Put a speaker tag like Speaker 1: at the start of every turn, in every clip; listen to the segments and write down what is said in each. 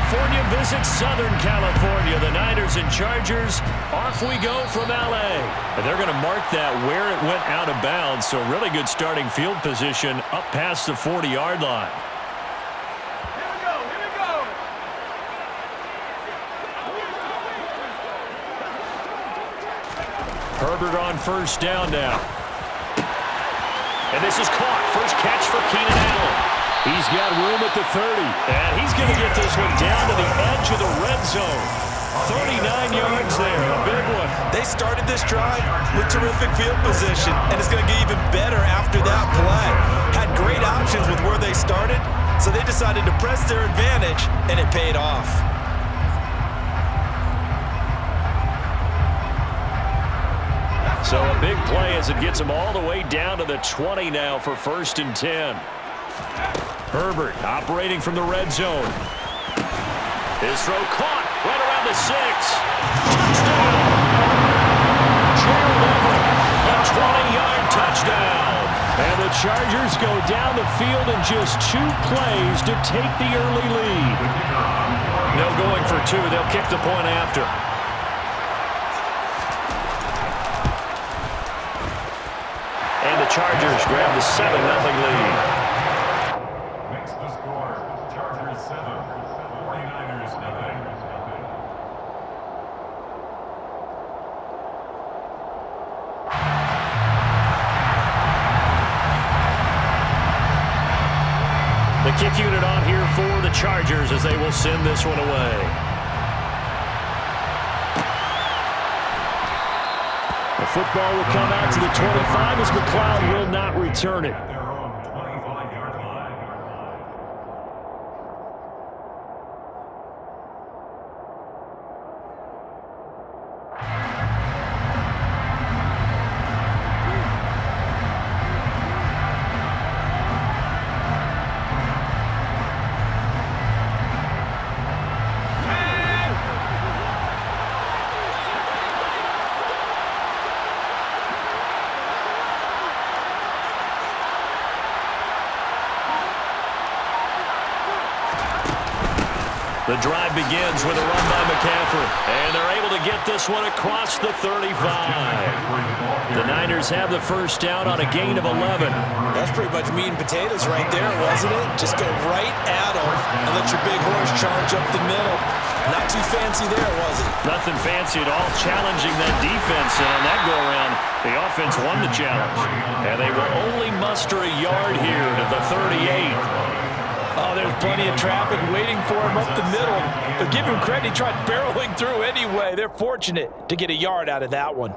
Speaker 1: California visits Southern California. The Niners and Chargers, off we go from L.A. And they're going to mark that where it went out of bounds, so really good starting field position up past the 40-yard line. Herbert on first down now. And this is caught. First catch for Keenan Allen. He's got room at the 30. And he's going to get this one down to the edge of the red zone. 39 yards there. A big one.
Speaker 2: They started this drive with terrific field position, and it's going to get even better after that play. Had great options with where they started, so they decided to press their advantage, and it paid off.
Speaker 1: So a big play as it gets him all the way down to the 20 now for 1st and 10. Herbert operating from the red zone. His throw caught right around the 6. Touchdown! Gerald Everett, a 20-yard touchdown. And the Chargers go down the field in just 2 plays to take the early lead. No going for 2. They'll kick the point after. And the Chargers grab the 7-0 lead.
Speaker 3: Makes the score. Chargers 7, 49ers 0.
Speaker 1: The kick unit on here for the Chargers as they will send this one away. The football will come out to the 25 as McLeod will not return it.
Speaker 3: Their own 25-yard line.
Speaker 1: The drive begins with a run by McCaffrey, and they're able to get this one across the 35. The Niners have the first down on a gain of 11.
Speaker 2: That's pretty much meat and potatoes right there, wasn't it? Just go right at them and let your big horse charge up the middle. Not too fancy there, was it?
Speaker 1: Nothing fancy at all, challenging that defense, and on that go-around, the offense won the challenge. And they will only muster a yard here to the 38.
Speaker 2: Oh, there's plenty of traffic waiting for him up the middle. But give him credit, he tried barreling through anyway. They're fortunate to get a yard out of that one.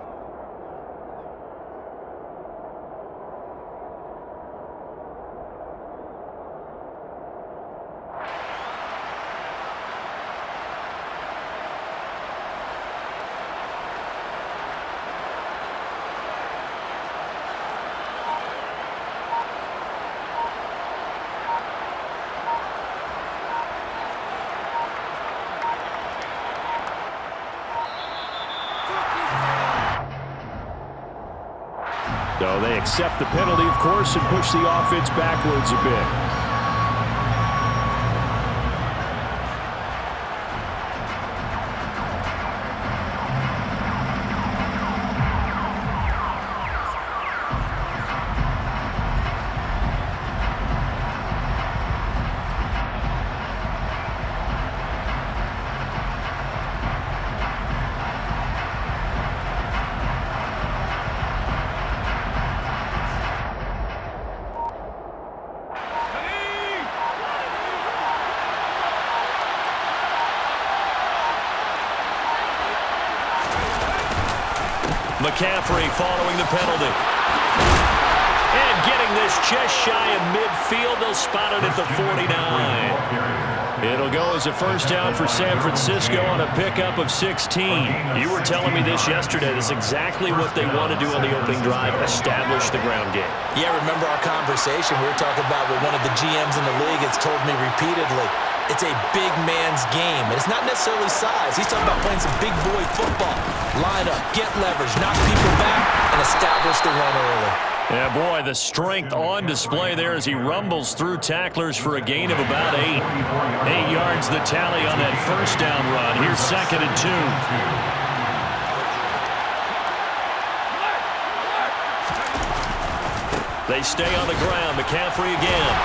Speaker 1: So they accept the penalty, of course, and push the offense backwards a bit. McCaffrey following the penalty. And getting this just shy of midfield. They'll spot it at the 49. It'll go as a first down for San Francisco on a pickup of 16. You were telling me this yesterday. This is exactly what they want to do on the opening drive, establish the ground game.
Speaker 2: Yeah, remember our conversation? We were talking about what one of the GMs in the league has told me repeatedly. It's a big man's game, and it's not necessarily size. He's talking about playing some big boy football. Line up, get leverage, knock people back, and establish the run early.
Speaker 1: Yeah, boy, the strength on display there as he rumbles through tacklers for a gain of about 8. 8 yards the tally on that first down run. Here's 2nd and 2. They stay on the ground. McCaffrey again.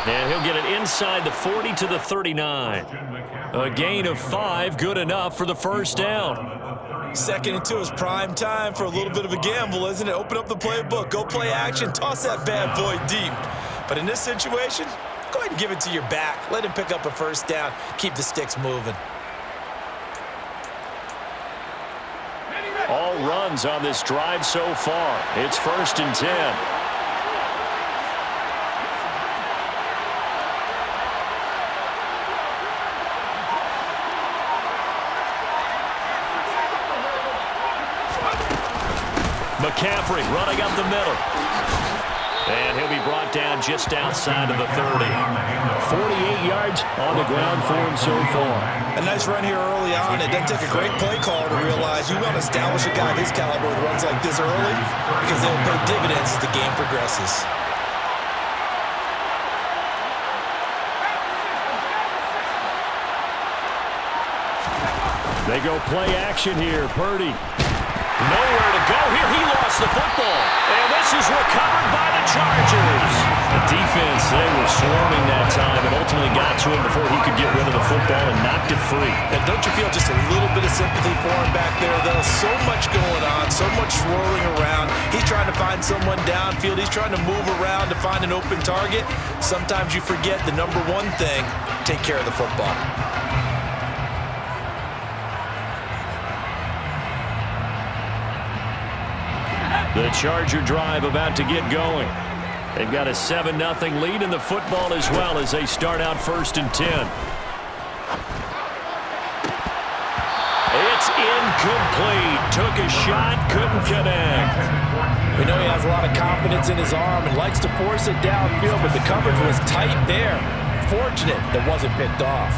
Speaker 1: And he'll get it inside the 40 to the 39. A gain of 5, good enough for the first down.
Speaker 2: 2nd and 2 is prime time for a little bit of a gamble, isn't it? Open up the playbook, go play action, toss that bad boy deep. But in this situation, go ahead and give it to your back. Let him pick up a first down. Keep the sticks moving.
Speaker 1: All runs on this drive so far. It's 1st and 10. McCaffrey running up the middle. And he'll be brought down just outside of the 30. 48 yards on the ground for him so far.
Speaker 2: A nice run here early on. It doesn't take a great play call to realize you want to establish a guy of his caliber with runs like this early because they'll pay dividends as the game progresses.
Speaker 1: They go play action here. Purdy. Nowhere to go here. He lost the football. And this is recovered by the Chargers. The defense, they were swarming that time and ultimately got to him before he could get rid of the football and knocked it free.
Speaker 2: And don't you feel just a little bit of sympathy for him back there, though? So much going on, so much swirling around. He's trying to find someone downfield. He's trying to move around to find an open target. Sometimes you forget the number one thing, take care of the football.
Speaker 1: The Charger drive about to get going. They've got a 7-0 lead in the football as well as they start out 1st and 10. It's incomplete. Took a shot, couldn't connect.
Speaker 2: We know he has a lot of confidence in his arm and likes to force it downfield, but the coverage was tight there. Fortunate that wasn't picked off.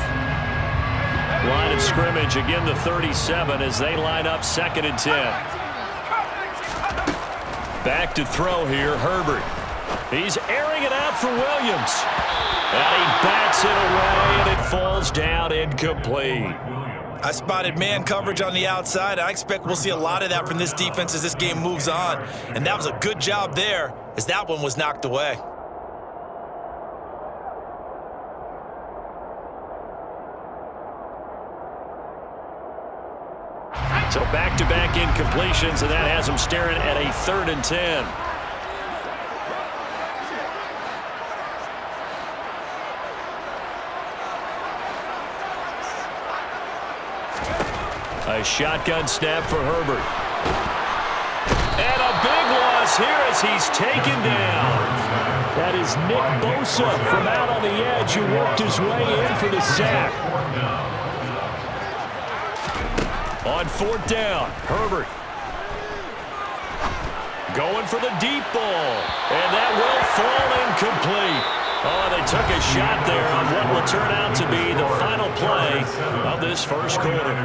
Speaker 1: Line of scrimmage, again the 37 as they line up 2nd and 10. Back to throw here, Herbert. He's airing it out for Williams. And he bats it away, and it falls down incomplete.
Speaker 2: I spotted man coverage on the outside. I expect we'll see a lot of that from this defense as this game moves on. And that was a good job there as that one was knocked away.
Speaker 1: So back-to-back incompletions, and that has him staring at a 3rd and 10. A shotgun snap for Herbert. And a big loss here as he's taken down. That is Nick Bosa from out on the edge who worked his way in for the sack. On 4th down, Herbert. Going for the deep ball. And that will fall incomplete. Oh, they took a shot there on what will turn out to be the final play of this first quarter.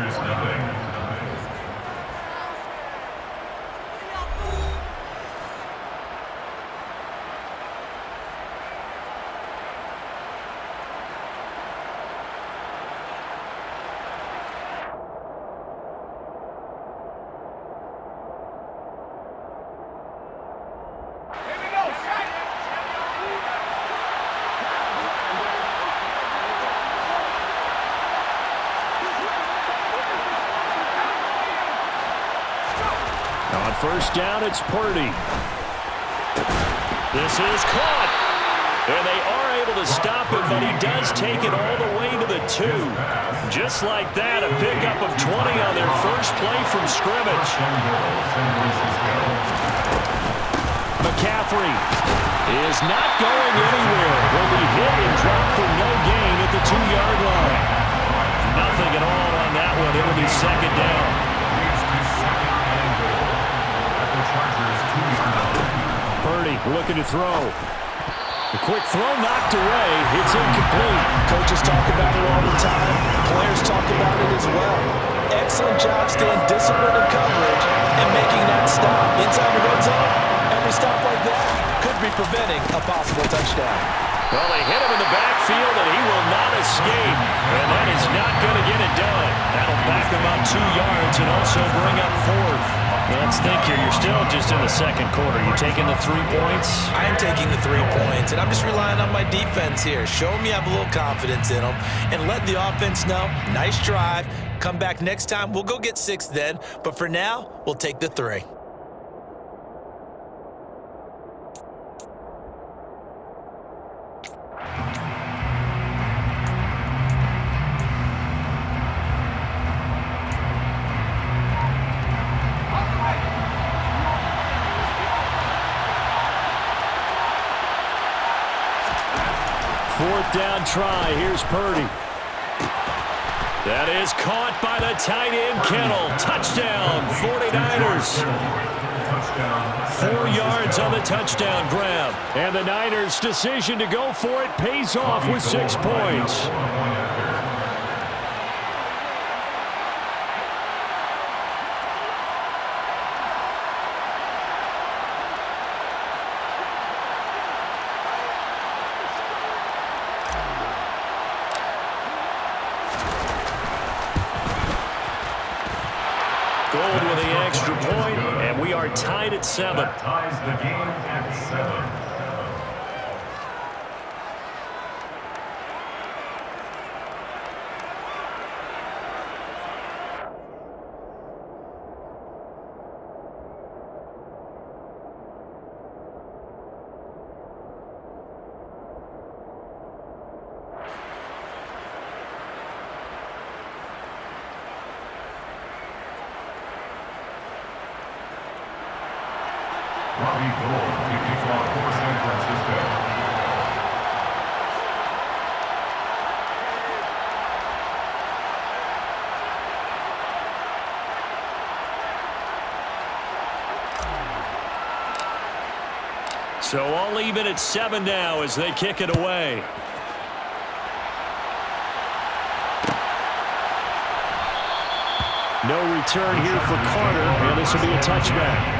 Speaker 1: On 1st down, it's Purdy. This is caught. And they are able to stop him, but he does take it all the way to the 2. Just like that, a pickup of 20 on their first play from scrimmage. McCaffrey is not going anywhere. Will be hit and dropped for no gain at the 2-yard line. Nothing at all on that one. It'll be 2nd down. Purdy looking to throw. The quick throw knocked away. It's incomplete.
Speaker 2: Coaches talk about it all the time. Players talk about it as well. Excellent job staying disciplined in coverage and making that stop inside the red zone. every stop like that could be preventing a possible touchdown.
Speaker 1: Well, they hit him in the backfield, and he will not escape. And that is not going to get it done. That'll back him up 2 yards and also bring up 4th. Let's think here. You're still just in the second quarter. You taking the 3 points?
Speaker 2: I am taking the 3 points, and I'm just relying on my defense here. Show me I have a little confidence in them, and let the offense know, nice drive. Come back next time. We'll go get 6 then. But for now, we'll take the 3.
Speaker 1: Fourth down try. Here's Purdy. That is caught by the tight end, Kittle. Touchdown, 49ers. 4 yards on the touchdown grab. And the Niners' decision to go for it pays off with 6 points. Gold with the extra point, and we are tied at 7.
Speaker 3: That ties the game at 7. For San Francisco.
Speaker 1: So all even at 7 now as they kick it away. No return here for Carter, and this will be a touchback.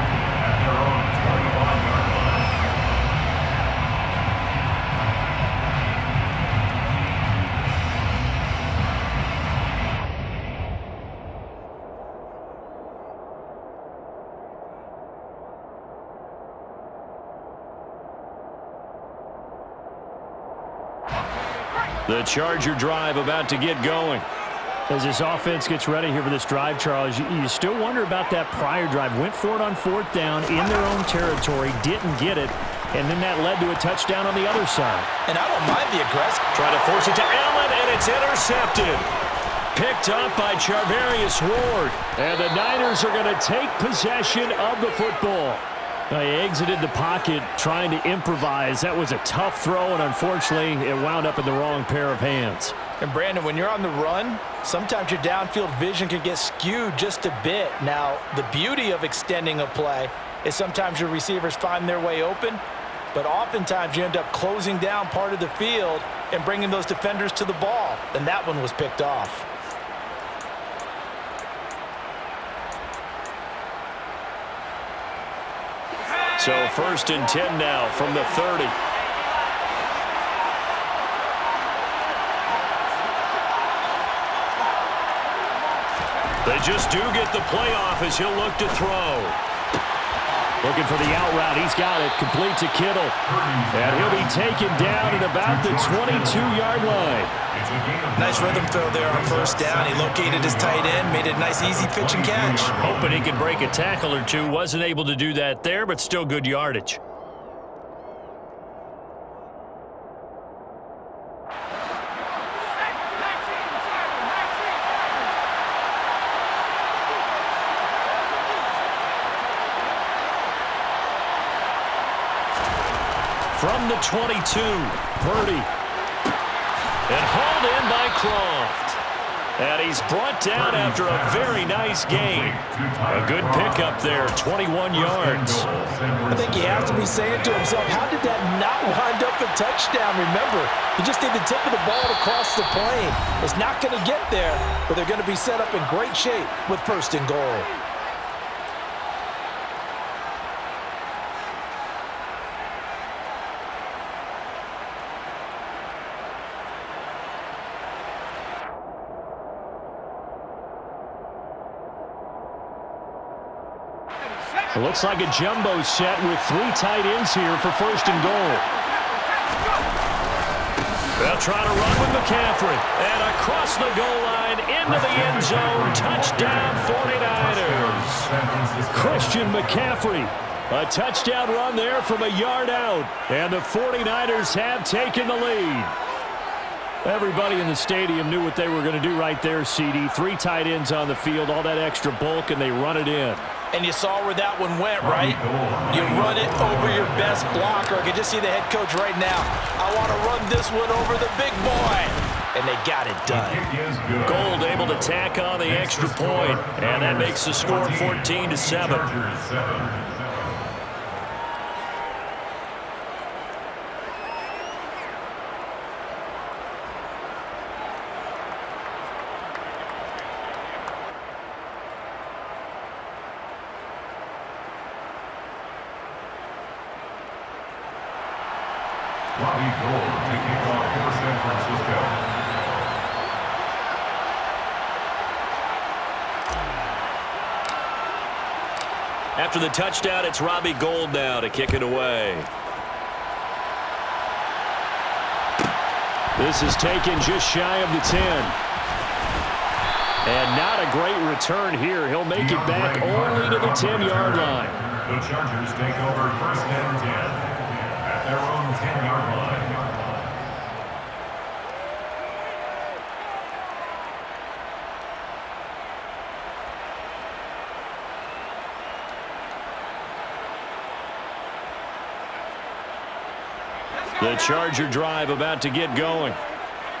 Speaker 1: The Charger drive about to get going. As this offense gets ready here for this drive, Charles, you still wonder about that prior drive. Went for it on 4th down in their own territory, didn't get it, and then that led to a touchdown on the other side.
Speaker 2: And I don't mind the aggressive.
Speaker 1: Trying to force it to Allen, and it's intercepted. Picked up by Charvarius Ward. And the Niners are going to take possession of the football. They exited the pocket trying to improvise. That was a tough throw, and unfortunately, it wound up in the wrong pair of hands.
Speaker 2: And Brandon, when you're on the run, sometimes your downfield vision can get skewed just a bit. Now, the beauty of extending a play is sometimes your receivers find their way open, but oftentimes you end up closing down part of the field and bringing those defenders to the ball, and that one was picked off.
Speaker 1: So 1st and 10 now from the 30. They just do get the playoff as he'll look to throw. Looking for the out route. He's got it. Complete to Kittle. And he'll be taken down at about the 22-yard line.
Speaker 2: Nice rhythm throw there on 1st down. He located his tight end, made it a nice easy pitch and catch.
Speaker 1: Hoping he could break a tackle or two. Wasn't able to do that there, but still good yardage. From the 22, Purdy. And hauled in by Croft. And he's brought down after a very nice gain. A good pickup there, 21 yards.
Speaker 2: I think he has to be saying to himself, how did that not wind up a touchdown? Remember, you just need the tip of the ball to cross the plane. It's not going to get there, but they're going to be set up in great shape with 1st and goal.
Speaker 1: It looks like a jumbo set with 3 tight ends here for 1st and goal. They'll try to run with McCaffrey. And across the goal line into the end zone. Touchdown 49ers. Christian McCaffrey. A touchdown run there from a yard out. And the 49ers have taken the lead. Everybody in the stadium knew what they were going to do right there, CD. 3 tight ends on the field, all that extra bulk, and they run it in.
Speaker 2: And you saw where that one went, right? You run it over your best blocker. I can just see the head coach right now. I want to run this one over the big boy. And they got it done.
Speaker 1: Gold able to tack on the extra point. And that makes the score 14-7.
Speaker 3: Robbie Gould to kick off for San Francisco.
Speaker 1: After the touchdown, it's Robbie Gould now to kick it away. This is taken just shy of the 10. And not a great return here. He'll make it back only to the 10-yard line.
Speaker 3: The Chargers take over 1st and 10 at their own 10-yard line.
Speaker 1: The Charger drive about to get going.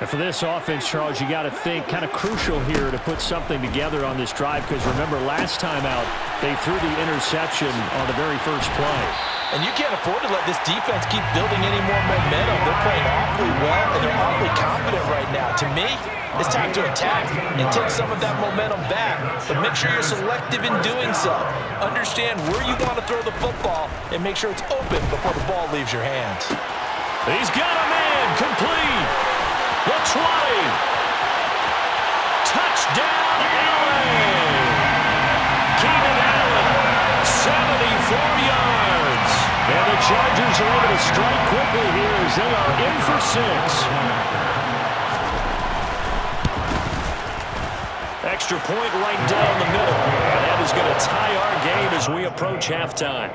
Speaker 1: And for this offense, Charles, you got to think kind of crucial here to put something together on this drive, because remember last time out they threw the interception on the very first play.
Speaker 2: And you can't afford to let this defense keep building any more momentum. They're playing awfully well, and they're awfully confident right now. To me, it's time to attack and take some of that momentum back. But make sure you're selective in doing so. Understand where you want to throw the football and make sure it's open before the ball leaves your hands.
Speaker 1: He's got a man complete. The 20. Touchdown, Allen. Keenan Allen, 74 yards. And the Chargers are able to strike quickly here as they are in for 6. Extra point right down the middle. And that is going to tie our game as we approach halftime.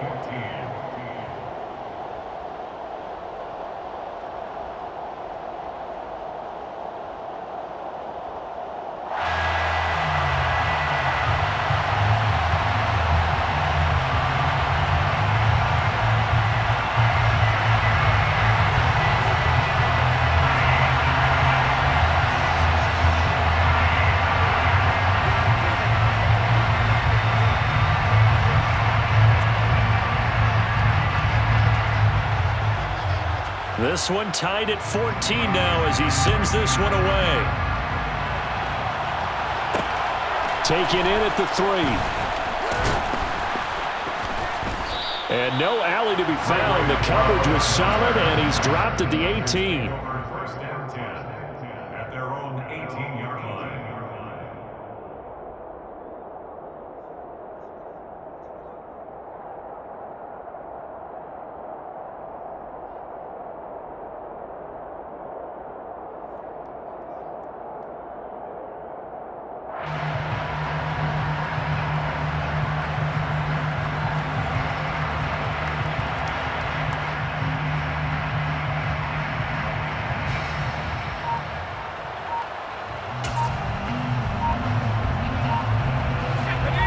Speaker 1: This one tied at 14 now as he sends this one away. Taken in at the 3. And no alley to be found. The coverage was solid, and he's dropped at the 18.
Speaker 3: First and 10 at their own 18-yard line.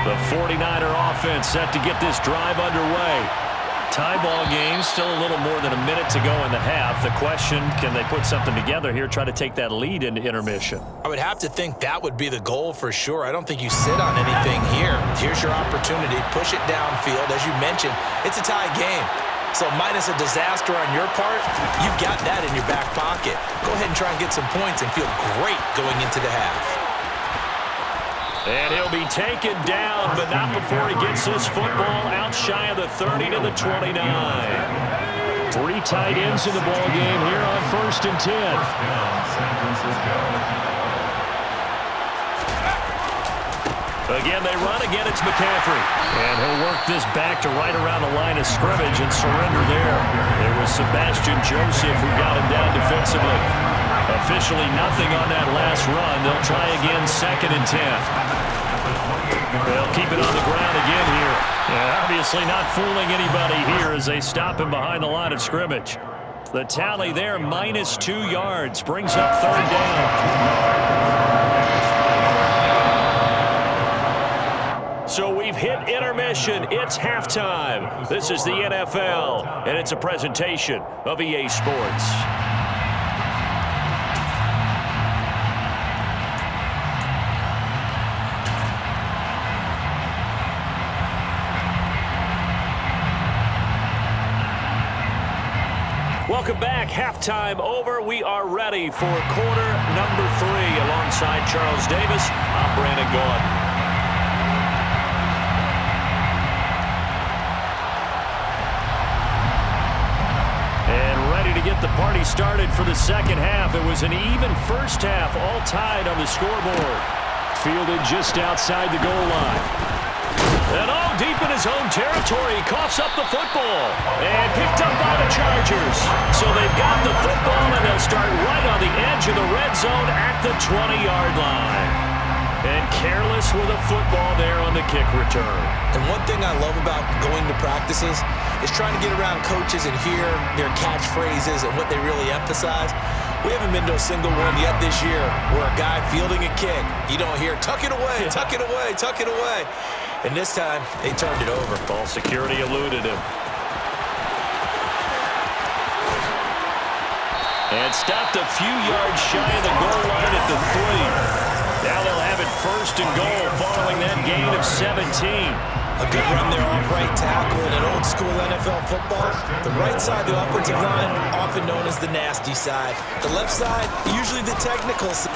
Speaker 1: The 49er offense set to get this drive underway. Tie ball game, still a little more than a minute to go in the half. The question, can they put something together here, try to take that lead into intermission?
Speaker 2: I would have to think that would be the goal for sure. I don't think you sit on anything here. Here's your opportunity. Push it downfield. As you mentioned, it's a tie game. So minus a disaster on your part, you've got that in your back pocket. Go ahead and try and get some points and feel great going into the half.
Speaker 1: And he'll be taken down, but not before he gets his football out shy of the 30 to the 29. 3 tight ends in the ball game here on 1st and 10.
Speaker 3: San Francisco.
Speaker 1: Again, they run. Again, it's McCaffrey. And he'll work this back to right around the line of scrimmage and surrender there. It was Sebastian Joseph who got him down defensively. Officially nothing on that last run. They'll try again, 2nd and 10. They'll keep it on the ground again here. And obviously not fooling anybody here as they stop him behind the line of scrimmage. The tally there, -2 yards, brings up 3rd down. So we've hit intermission. It's halftime. This is the NFL, and it's a presentation of EA Sports. Welcome back. Halftime over. We are ready for quarter number 3. Alongside Charles Davis, I'm Brandon Gordon. To get the party started for the second half. It was an even first half, all tied on the scoreboard. Fielded just outside the goal line. And all deep in his own territory, he coughs up the football. And picked up by the Chargers. So they've got the football, and they'll start right on the edge of the red zone at the 20-yard line. And careless with a football there on the kick return.
Speaker 2: And one thing I love about going to practices is trying to get around coaches and hear their catchphrases and what they really emphasize. We haven't been to a single one yet this year where a guy fielding a kick, you don't hear, tuck it away, tuck it away, tuck it away. And this time, they turned it over.
Speaker 1: Ball security eluded him. And stopped a few yards shy of the goal line at the 3. Now they'll have it 1st and goal following that gain of 17.
Speaker 2: A good run there off right tackle in an old-school NFL football. The right side of the offensive line, often known as the nasty side. The left side, usually the technical side.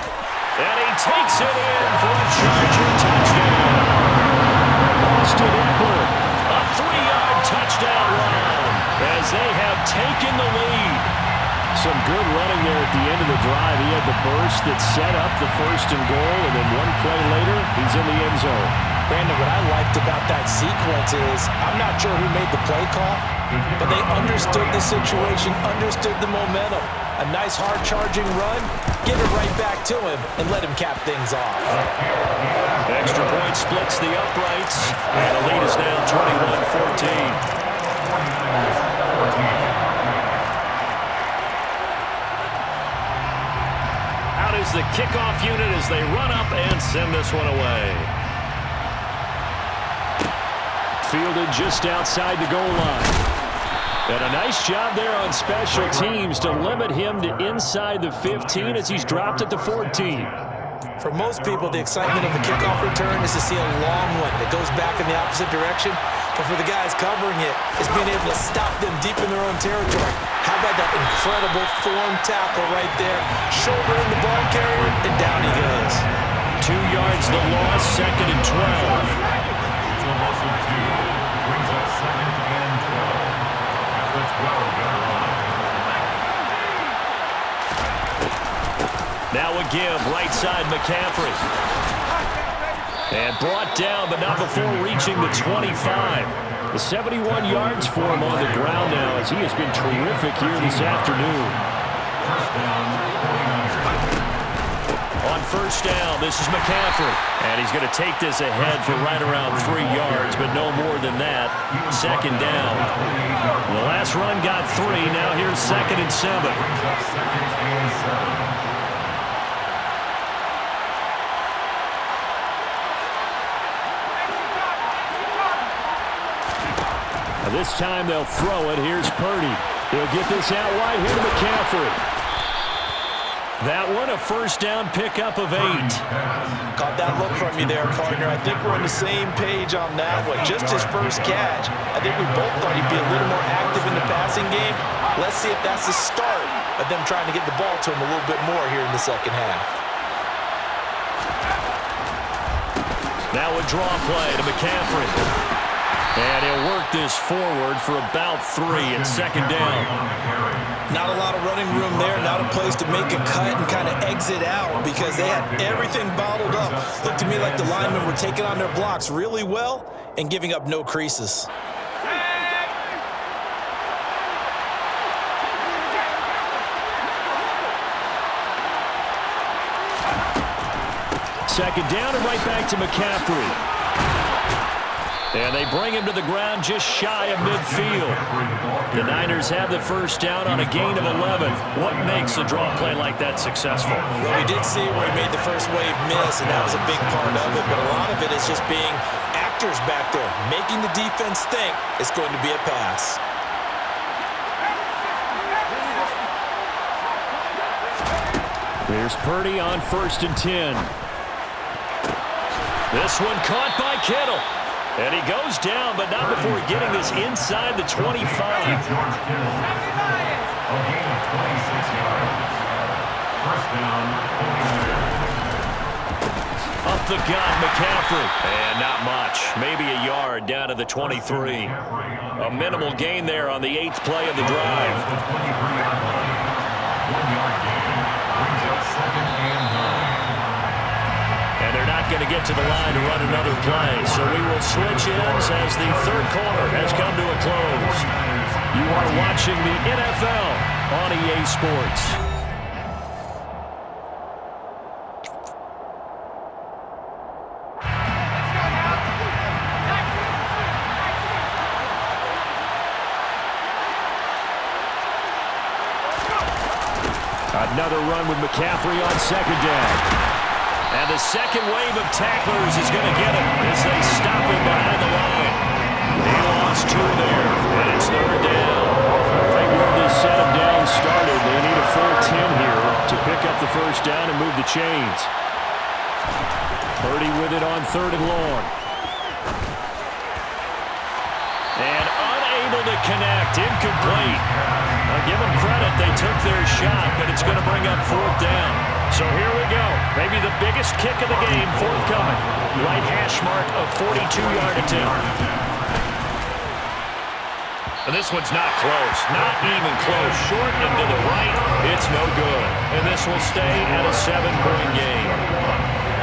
Speaker 1: And he takes it in for a Charger touchdown. Austin Eckler, a 3-yard touchdown run as they have taken the lead. Some good running there at the end of the drive. He had the burst that set up the 1st and goal, and then one play later, he's in the end zone.
Speaker 2: Brandon, what I liked about that sequence is I'm not sure who made the play call, but they understood the situation, understood the momentum. A nice hard-charging run, give it right back to him, and let him cap things off.
Speaker 1: Extra point splits the uprights, and the lead is now 21-14. Out is the kickoff unit as they run up and send this one away. Fielded just outside the goal line. And a nice job there on special teams to limit him to inside the 15 as he's dropped at the 14.
Speaker 2: For most people, the excitement of the kickoff return is to see a long one that goes back in the opposite direction. But for the guys covering it, it's being able to stop them deep in their own territory. How about that incredible form tackle right there? Shoulder in the ball carrier, and down he goes.
Speaker 1: 2 yards the loss, 2nd and 12.
Speaker 3: Brings up 2nd and 12. At the 12-yard line.
Speaker 1: Now a give, right side McCaffrey. And brought down, but not before reaching the 25. The 71 yards for him on the ground now as he has been terrific here this afternoon. On 1st down, this is McCaffrey. And he's going to take this ahead for right around 3 yards, but no more than that. 2nd down. The last run got 3. Now here's 2nd and 7. This time they'll throw it. Here's Purdy. He'll get this out wide here to McCaffrey. That one, a 1st down pickup of 8.
Speaker 2: Caught that look from you there, partner. I think we're on the same page on that one. Just his first catch. I think we both thought he'd be a little more active in the passing game. Let's see if that's the start of them trying to get the ball to him a little bit more here in the second half.
Speaker 1: Now a draw play to McCaffrey. And he'll work this forward for about 3 and second down.
Speaker 2: Not a lot of running room there, not a place to make a cut and kind of exit out because they had everything bottled up. Looked to me like the linemen were taking on their blocks really well and giving up no creases.
Speaker 1: Second down and right back to McCaffrey. And they bring him to the ground just shy of midfield. The Niners have the first down on a gain of 11. What makes a draw play like that successful?
Speaker 2: Well, we did see where he made the first wave miss, and that was a big part of it. But a lot of it is just being actors back there, making the defense think it's going to be a pass.
Speaker 1: Here's Purdy on 1st and 10. This one caught by Kittle. And he goes down, but not before getting this inside the 25.
Speaker 3: George Kittle. A gain of 26 yards. First down, 49ers.
Speaker 1: Up the gut, McCaffrey. And not much. Maybe a yard down to the 23. A minimal gain there on the 8th play of the drive.
Speaker 3: 23-yard line. 1-yard gain. Brings up 2nd and 9.
Speaker 1: And they're not going to get to the line to run another play. So we will switch ends as the third quarter has come to a close. You are watching the NFL on EA Sports. Another run with McCaffrey on second down. And the second wave of tacklers is going to get him as they stop him behind the line. He lost 2 there, and it's third down. Right where this set of downs started, they need a full 10 here to pick up the first down and move the chains. Purdy with it on 3rd and long. And unable to connect, incomplete. Now give them credit, they took their shot, but it's going to bring up 4th down. So here we go. Maybe the biggest kick of the game forthcoming. Right hash mark of 42-yard attempt. And this one's not close. Not even close. Short and to the right. It's no good. And this will stay at a 7-point game.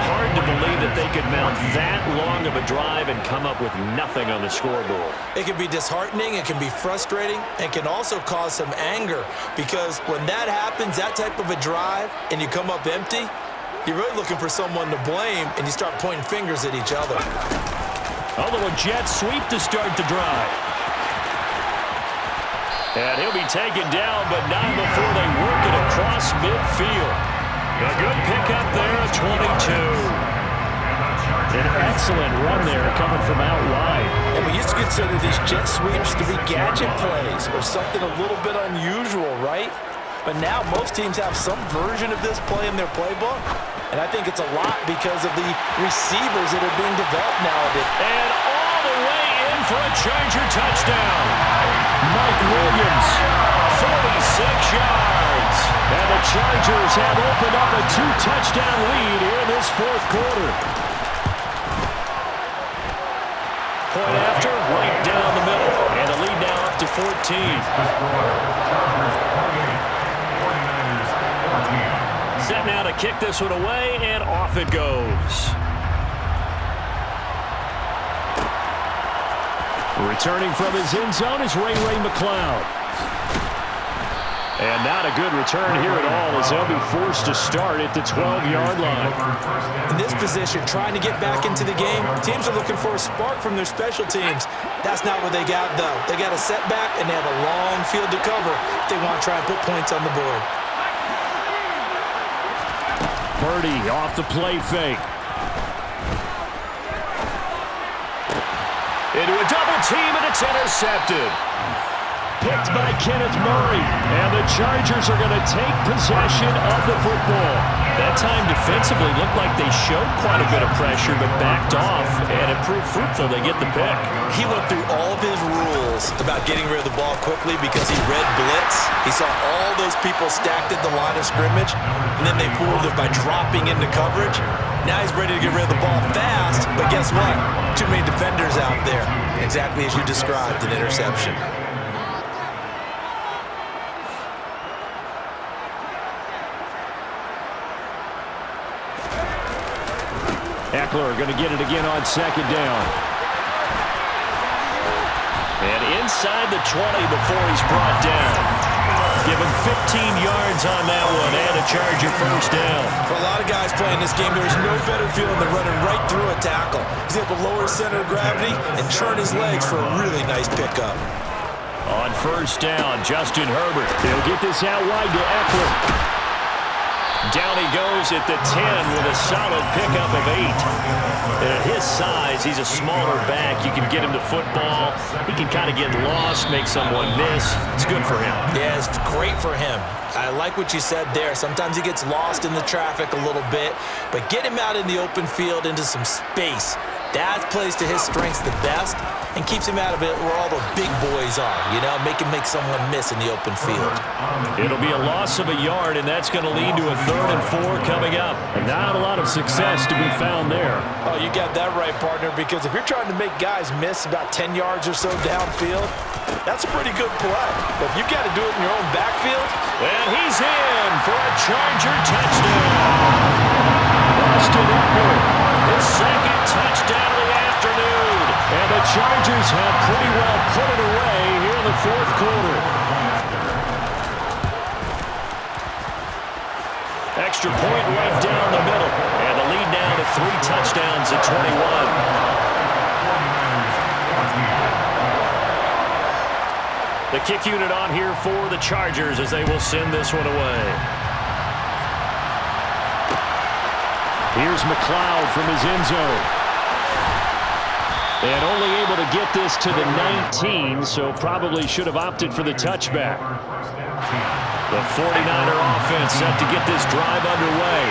Speaker 1: Hard to believe that they could mount that long of a drive and come up with nothing on the scoreboard.
Speaker 2: It can be disheartening, it can be frustrating, and can also cause some anger because when that happens, that type of a drive, and you come up empty, you're really looking for someone to blame, and you start pointing fingers at each other.
Speaker 1: A little jet sweep to start the drive. And he'll be taken down, but not before they work it across midfield. A good pickup there at 22. An excellent run there coming from out wide.
Speaker 2: And we used to consider these jet sweeps to be gadget plays or something a little bit unusual, right? But now most teams have some version of this play in their playbook. And I think it's a lot because of the receivers that are being developed nowadays.
Speaker 1: And all the way in for a Charger touchdown. Mike Williams, 46 yards. And the Chargers have opened up a 2-touchdown lead here in this 4th quarter. Point after, right down the middle. And the lead now up to 14. Set now to kick this one away, and off it goes. Returning from his end zone is Ray McCloud. And not a good return here at all as they'll be forced to start at the 12-yard line.
Speaker 2: In this position, trying to get back into the game, teams are looking for a spark from their special teams. That's not what they got, though. They got a setback, and they have a long field to cover if they want to try and put points on the board.
Speaker 1: Purdy off the play fake. Into a double team, and it's intercepted. picked by Kenneth Murray. And the Chargers are going to take possession of the football. That time defensively looked like they showed quite a bit of pressure, but backed off, and it proved fruitful. They get the pick.
Speaker 2: He went through all of his rules about getting rid of the ball quickly because he read blitz. He saw all those people stacked at the line of scrimmage, and then they fooled him by dropping into coverage. Now he's ready to get rid of the ball fast, but guess what? Too many defenders out there. Exactly as you described, an interception.
Speaker 1: Eckler going to get it again on second down. And inside the 20 before he's brought down. Give him 15 yards on that one and a Charger first down.
Speaker 2: For a lot of guys playing this game, there's no better feeling than running right through a tackle. He's able to lower his center of gravity and turn his legs for a really nice pickup.
Speaker 1: On first down, Justin Herbert. He'll get this out wide to Eckler. Down he goes at the 10 with a solid pickup of 8. At his size, he's a smaller back. You can get him to football. He can kind of get lost, make someone miss. It's good for him.
Speaker 2: Yeah, it's great for him. I like what you said there. Sometimes he gets lost in the traffic a little bit, but get him out in the open field into some space. That plays to his strengths the best and keeps him out of it where all the big boys are, you know, make someone miss in the open field.
Speaker 1: It'll be a loss of a yard, and that's going to lead to a 3rd and 4 coming up. And not a lot of success to be found there.
Speaker 2: Oh, you got that right, partner, because if you're trying to make guys miss about 10 yards or so downfield, that's a pretty good play. But if you've got to do it in your own backfield.
Speaker 1: And he's in for a Charger touchdown. Austin Eckler, his second touchdown of the afternoon. And the Chargers have pretty well put it away here in the 4th quarter. Extra point right down the middle. And the lead now to 3 touchdowns at 21. The kick unit on here for the Chargers as they will send this one away. Here's McLeod from his end zone. And only able to get this to the 19, so probably should have opted for the touchback. The 49er offense set to get this drive underway.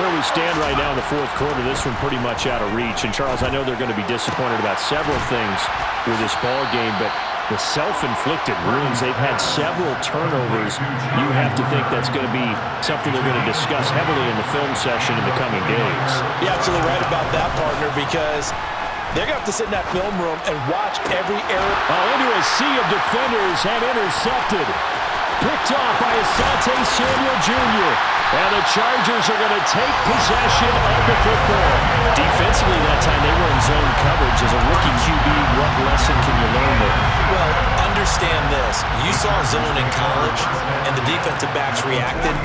Speaker 1: Where we stand right now in the 4th quarter, this one pretty much out of reach. And, Charles, I know they're going to be disappointed about several things with this ball game, but the self-inflicted wounds, they've had several turnovers. You have to think that's going to be something they're going to discuss heavily in the film session in the coming days.
Speaker 2: You're absolutely right about that, partner, because they're going to have to sit in that film room and watch every error.
Speaker 1: Into a sea of defenders and intercepted. Picked off by Asante Samuel Jr. And the Chargers are going to take possession of the football. Defensively that time, they were in zone coverage. As a rookie QB, what lesson can you learn there?
Speaker 2: Well, understand this. You saw zone in college, and the defensive backs reacted,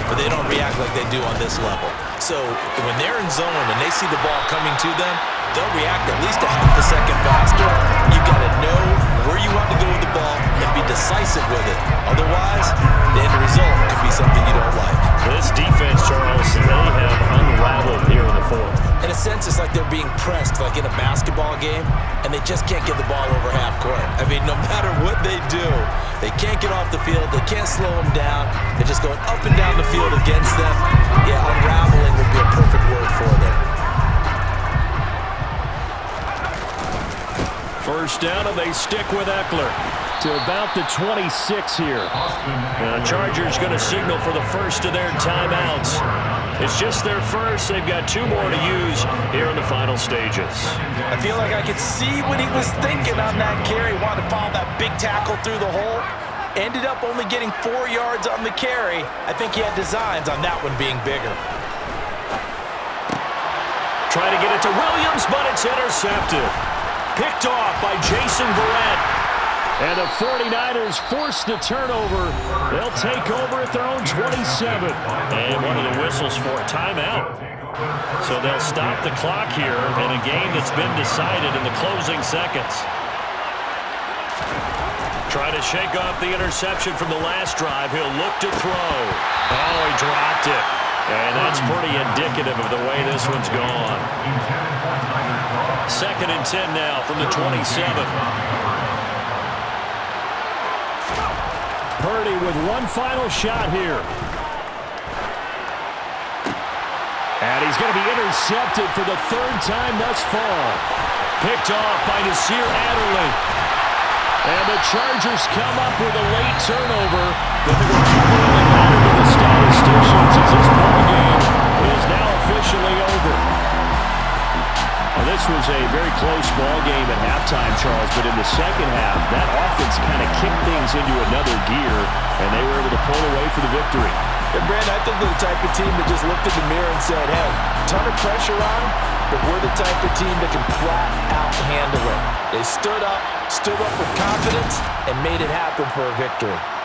Speaker 2: but they don't react like they do on this level. So when they're in zone and they see the ball coming to them, they'll react at least a half a second faster. You've got to know where you want to go with the ball and be decisive with it. Otherwise, the end result could be something you don't like.
Speaker 1: This defense, Charles, they have unraveled here in the 4th.
Speaker 2: In a sense, it's like they're being pressed like in a basketball game, and they just can't get the ball over half court. I mean, no matter what they do, they can't get off the field. They can't slow them down. They're just going up and down the field against them. Yeah, unraveling would be a perfect word for them.
Speaker 1: First down, and they stick with Eckler to about the 26 here. The Chargers going to signal for the first of their timeouts. It's just their first. They've got 2 more to use here in the final stages.
Speaker 2: I feel like I could see what he was thinking on that carry. Wanted to follow that big tackle through the hole. Ended up only getting 4 yards on the carry. I think he had designs on that one being bigger.
Speaker 1: Trying to get it to Williams, but it's intercepted. Picked off by Jason Verrett. And the 49ers force the turnover. They'll take over at their own 27. And one of the whistles for a timeout. So they'll stop the clock here in a game that's been decided in the closing seconds. Trying to shake off the interception from the last drive. He'll look to throw. Oh, he dropped it. And that's pretty indicative of the way this one's gone. 2nd and 10 now from the 27. Purdy with one final shot here. And he's going to be intercepted for the third time thus far. Picked off by Nasir Adderley. And the Chargers come up with a late turnover that will really matter to the statisticians as this ballgame is now officially over. Well, this was a very close ballgame at halftime, Charles, but in the second half, that offense kind of kicked things into another gear, and they were able to pull away for the victory.
Speaker 2: And Brandon, I think they're the type of team that just looked in the mirror and said, hey, ton of pressure on them, but we're the type of team that can flat out handle it. They stood up with confidence, and made it happen for a victory.